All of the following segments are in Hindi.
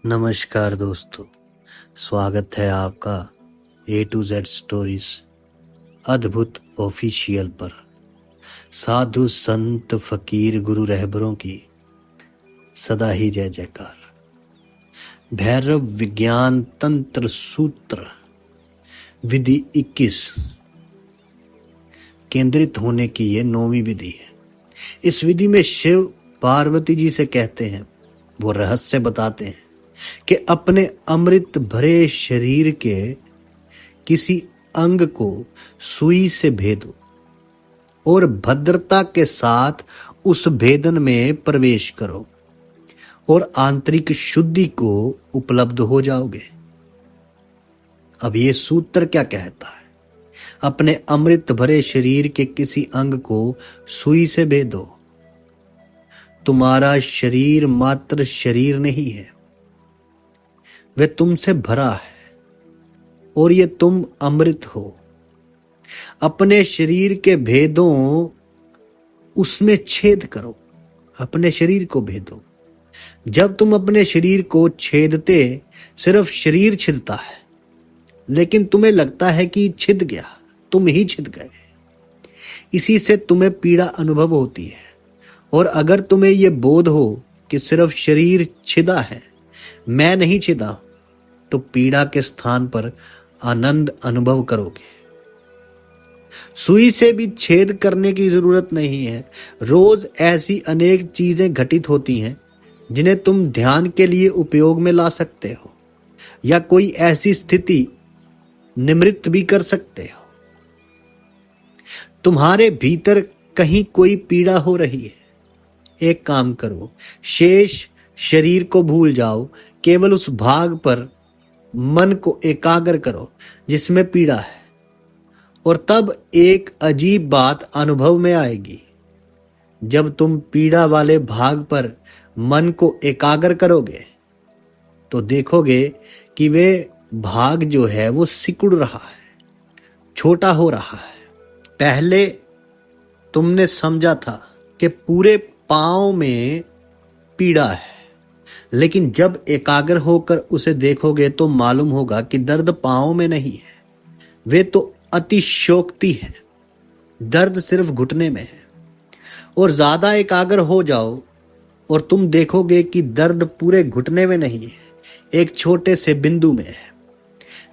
नमस्कार दोस्तों, स्वागत है आपका A to Z स्टोरीज अद्भुत ऑफिशियल पर। साधु संत फकीर गुरु रहबरों की सदा ही जय जयकार। भैरव विज्ञान तंत्र सूत्र विधि 21 केंद्रित होने की ये 9वीं विधि है। इस विधि में शिव पार्वती जी से कहते हैं, वो रहस्य बताते हैं कि अपने अमृत भरे शरीर के किसी अंग को सुई से भेदो और भद्रता के साथ उस भेदन में प्रवेश करो और आंतरिक शुद्धि को उपलब्ध हो जाओगे। अब ये सूत्र क्या कहता है? अपने अमृत भरे शरीर के किसी अंग को सुई से भेदो। तुम्हारा शरीर मात्र शरीर नहीं है, वह तुमसे भरा है और ये तुम अमृत हो। अपने शरीर के भेदों उसमें छेद करो, अपने शरीर को भेदो। जब तुम अपने शरीर को छेदते, सिर्फ शरीर छिदता है, लेकिन तुम्हें लगता है कि छिद गया, तुम ही छिद गए। इसी से तुम्हें पीड़ा अनुभव होती है। और अगर तुम्हें यह बोध हो कि सिर्फ शरीर छिदा है, मैं नहीं छिदा, तो पीड़ा के स्थान पर आनंद अनुभव करोगे। सुई से भी छेद करने की जरूरत नहीं है। रोज ऐसी अनेक चीजें घटित होती हैं जिन्हें तुम ध्यान के लिए उपयोग में ला सकते हो, या कोई ऐसी स्थिति निमृत भी कर सकते हो। तुम्हारे भीतर कहीं कोई पीड़ा हो रही है, एक काम करो, शेष शरीर को भूल जाओ, केवल उस भाग पर मन को एकाग्र करो जिसमें पीड़ा है, और तब एक अजीब बात अनुभव में आएगी। जब तुम पीड़ा वाले भाग पर मन को एकाग्र करोगे तो देखोगे कि वे भाग जो है वो सिकुड़ रहा है, छोटा हो रहा है। पहले तुमने समझा था कि पूरे पांव में पीड़ा है, लेकिन जब एकाग्र होकर उसे देखोगे तो मालूम होगा कि दर्द पांव में नहीं है, वे तो अतिशयोक्ति है। दर्द सिर्फ घुटने में है। और ज्यादा एकाग्र हो जाओ और तुम देखोगे कि दर्द पूरे घुटने में नहीं है, एक छोटे से बिंदु में है।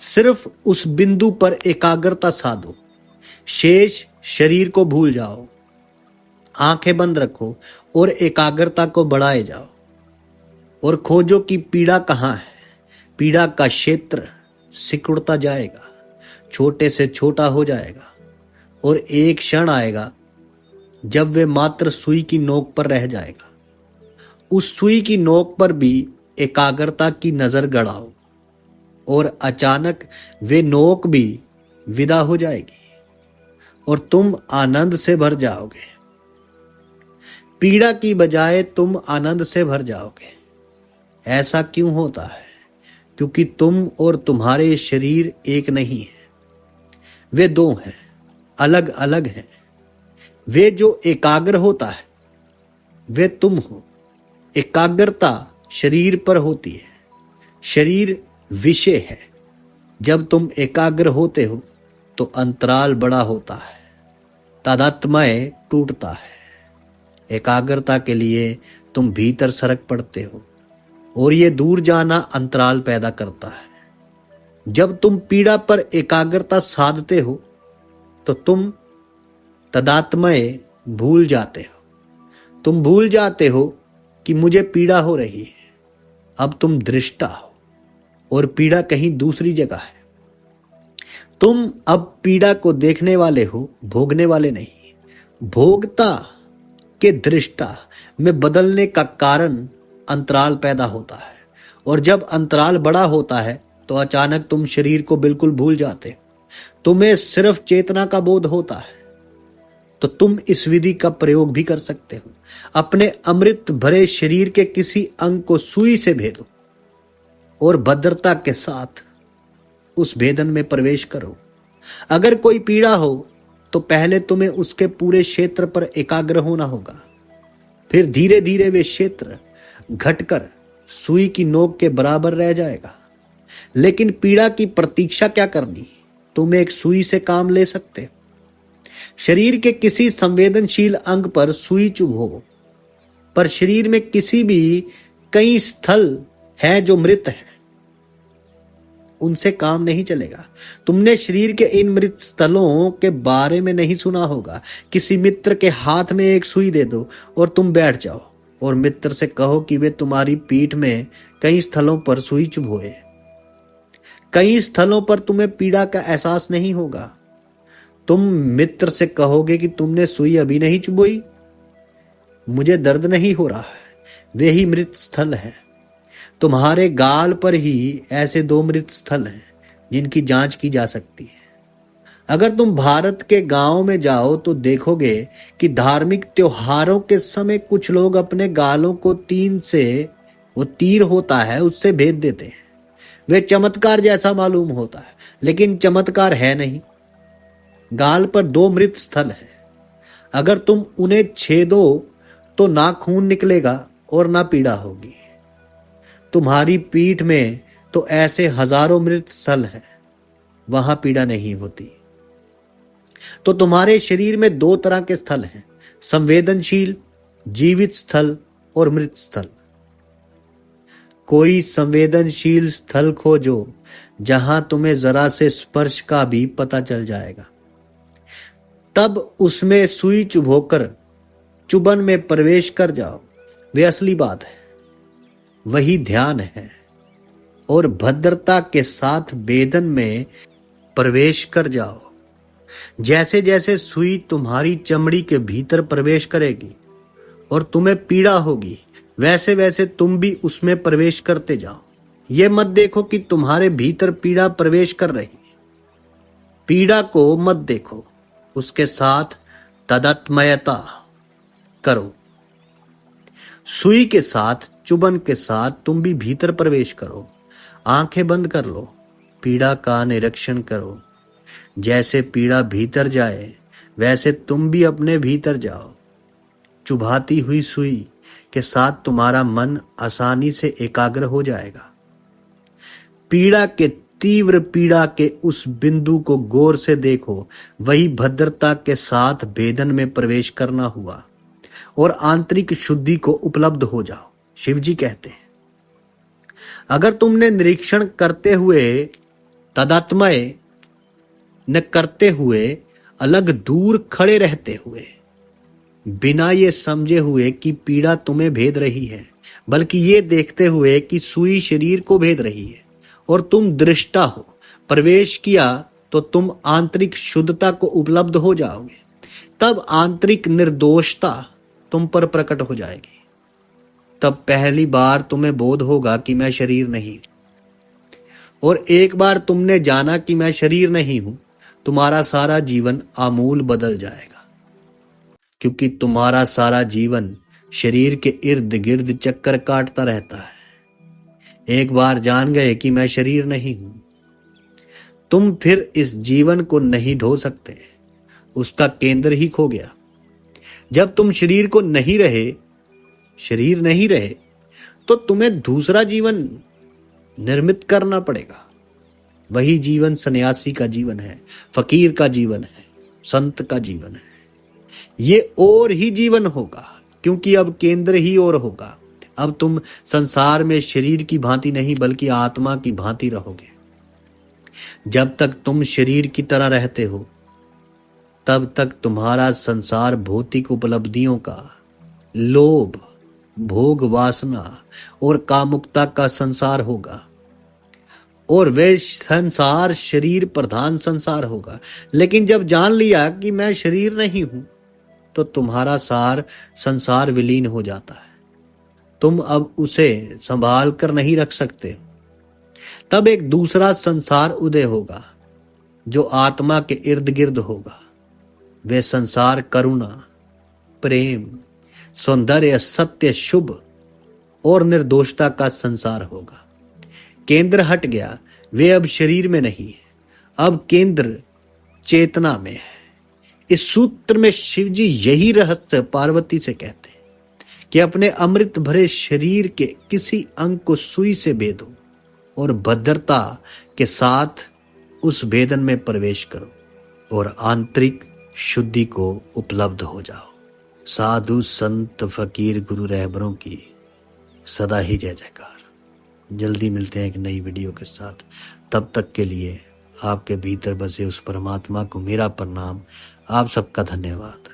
सिर्फ उस बिंदु पर एकाग्रता साधो, शेष शरीर को भूल जाओ, आंखें बंद रखो और एकाग्रता को बढ़ाए जाओ और खोजो कि पीड़ा कहाँ है। पीड़ा का क्षेत्र सिकुड़ता जाएगा, छोटे से छोटा हो जाएगा, और एक क्षण आएगा जब वे मात्र सुई की नोक पर रह जाएगा। उस सुई की नोक पर भी एकाग्रता की नजर गड़ाओ और अचानक वे नोक भी विदा हो जाएगी और तुम आनंद से भर जाओगे। पीड़ा की बजाय तुम आनंद से भर जाओगे। ऐसा क्यों होता है? क्योंकि तुम और तुम्हारे शरीर एक नहीं है, वे दो हैं, अलग अलग हैं। वे जो एकाग्र होता है वे तुम हो। एकाग्रता शरीर पर होती है, शरीर विषय है। जब तुम एकाग्र होते हो तो अंतराल बड़ा होता है, तादात्म्य टूटता है। एकाग्रता के लिए तुम भीतर सरक पड़ते हो और ये दूर जाना अंतराल पैदा करता है। जब तुम पीड़ा पर एकाग्रता साधते हो तो तुम तदात्म्य भूल जाते हो। तुम भूल जाते हो कि मुझे पीड़ा हो रही है। अब तुम दृष्टा हो और पीड़ा कहीं दूसरी जगह है। तुम अब पीड़ा को देखने वाले हो, भोगने वाले नहीं। भोगता के दृष्टा में बदलने का कारण अंतराल पैदा होता है, और जब अंतराल बड़ा होता है तो अचानक तुम शरीर को बिल्कुल भूल जाते हो। तुम्हें सिर्फ चेतना का बोध होता है। तो तुम इस विधि का प्रयोग भी कर सकते हो। अपने अमृत भरे शरीर के किसी अंग को सुई से भेदो और भद्रता के साथ उस भेदन में प्रवेश करो। अगर कोई पीड़ा हो तो पहले तुम्हें उसके पूरे क्षेत्र पर एकाग्र होना होगा। फिर धीरे धीरे वे क्षेत्र घटकर सुई की नोक के बराबर रह जाएगा। लेकिन पीड़ा की प्रतीक्षा क्या करनी, तुम एक सुई से काम ले सकते। शरीर के किसी संवेदनशील अंग पर सुई चुभो, पर शरीर में किसी भी कई स्थल हैं जो मृत हैं, उनसे काम नहीं चलेगा। तुमने शरीर के इन मृत स्थलों के बारे में नहीं सुना होगा। किसी मित्र के हाथ में एक सुई दे दो और तुम बैठ जाओ और मित्र से कहो कि वे तुम्हारी पीठ में कई स्थलों पर सुई चुभोए। कई स्थलों पर तुम्हें पीड़ा का एहसास नहीं होगा। तुम मित्र से कहोगे कि तुमने सुई अभी नहीं चुभोई, मुझे दर्द नहीं हो रहा है। वे ही मृत स्थल है। तुम्हारे गाल पर ही ऐसे 2 मृत स्थल हैं जिनकी जांच की जा सकती है। अगर तुम भारत के गांव में जाओ तो देखोगे कि धार्मिक त्योहारों के समय कुछ लोग अपने गालों को वो तीर होता है उससे भेद देते हैं। वे चमत्कार जैसा मालूम होता है, लेकिन चमत्कार है नहीं। गाल पर 2 मृत स्थल हैं। अगर तुम उन्हें छेदो तो ना खून निकलेगा और ना पीड़ा होगी। तुम्हारी पीठ में तो ऐसे हजारों मृत स्थल हैं, वहां पीड़ा नहीं होती। तो तुम्हारे शरीर में 2 तरह के स्थल हैं, संवेदनशील जीवित स्थल और मृत स्थल। कोई संवेदनशील स्थल खोजो जहां तुम्हें जरा से स्पर्श का भी पता चल जाएगा। तब उसमें सुई चुभोकर चुभन में प्रवेश कर जाओ। वे असली बात है, वही ध्यान है। और भद्रता के साथ वेदन में प्रवेश कर जाओ। जैसे जैसे सुई तुम्हारी चमड़ी के भीतर प्रवेश करेगी और तुम्हें पीड़ा होगी, वैसे वैसे तुम भी उसमें प्रवेश करते जाओ। ये मत देखो कि तुम्हारे भीतर पीड़ा प्रवेश कर रही है। पीड़ा को मत देखो, उसके साथ तदात्मयता करो। सुई के साथ, चुभन के साथ तुम भी भीतर प्रवेश करो। आंखें बंद कर लो, पीड़ा का निरीक्षण करो। जैसे पीड़ा भीतर जाए वैसे तुम भी अपने भीतर जाओ। चुभाती हुई सुई के साथ तुम्हारा मन आसानी से एकाग्र हो जाएगा। पीड़ा के तीव्र पीड़ा के उस बिंदु को गौर से देखो। वही भद्रता के साथ वेदन में प्रवेश करना हुआ और आंतरिक शुद्धि को उपलब्ध हो जाओ। शिवजी कहते हैं, अगर तुमने निरीक्षण करते हुए तदात्मय न करते हुए, अलग दूर खड़े रहते हुए, बिना ये समझे हुए कि पीड़ा तुम्हें भेद रही है, बल्कि ये देखते हुए कि सुई शरीर को भेद रही है और तुम दृष्टा हो, प्रवेश किया तो तुम आंतरिक शुद्धता को उपलब्ध हो जाओगे। तब आंतरिक निर्दोषता तुम पर प्रकट हो जाएगी। तब पहली बार तुम्हें बोध होगा कि मैं शरीर नहीं। और एक बार तुमने जाना कि मैं शरीर नहीं हूं, तुम्हारा सारा जीवन आमूल बदल जाएगा। क्योंकि तुम्हारा सारा जीवन शरीर के इर्द गिर्द चक्कर काटता रहता है। एक बार जान गए कि मैं शरीर नहीं हूं, तुम फिर इस जीवन को नहीं ढो सकते। उसका केंद्र ही खो गया। जब तुम शरीर नहीं रहे तो तुम्हें दूसरा जीवन निर्मित करना पड़ेगा। वही जीवन सन्यासी का जीवन है, फकीर का जीवन है, संत का जीवन है। ये और ही जीवन होगा, क्योंकि अब केंद्र ही और होगा। अब तुम संसार में शरीर की भांति नहीं बल्कि आत्मा की भांति रहोगे। जब तक तुम शरीर की तरह रहते हो तब तक तुम्हारा संसार भौतिक उपलब्धियों का, लोभ, भोग वासना और कामुकता का संसार होगा। और वे संसार शरीर प्रधान संसार होगा। लेकिन जब जान लिया कि मैं शरीर नहीं हूं तो तुम्हारा सार संसार विलीन हो जाता है। तुम अब उसे संभाल कर नहीं रख सकते। तब एक दूसरा संसार उदय होगा जो आत्मा के इर्द गिर्द होगा। वे संसार करुणा, प्रेम, सौंदर्य, सत्य, शुभ और निर्दोषता का संसार होगा। केंद्र हट गया। वे अब शरीर में नहीं है, अब केंद्र चेतना में है। इस सूत्र में शिवजी यही रहस्य पार्वती से कहते हैं कि अपने अमृत भरे शरीर के किसी अंग को सुई से भेदो और भद्रता के साथ उस भेदन में प्रवेश करो और आंतरिक शुद्धि को उपलब्ध हो जाओ। साधु संत फकीर गुरु रहबरों की सदा ही जय जयकार। जल्दी मिलते हैं एक नई वीडियो के साथ। तब तक के लिए आपके भीतर बसे उस परमात्मा को मेरा प्रणाम। आप सबका धन्यवाद।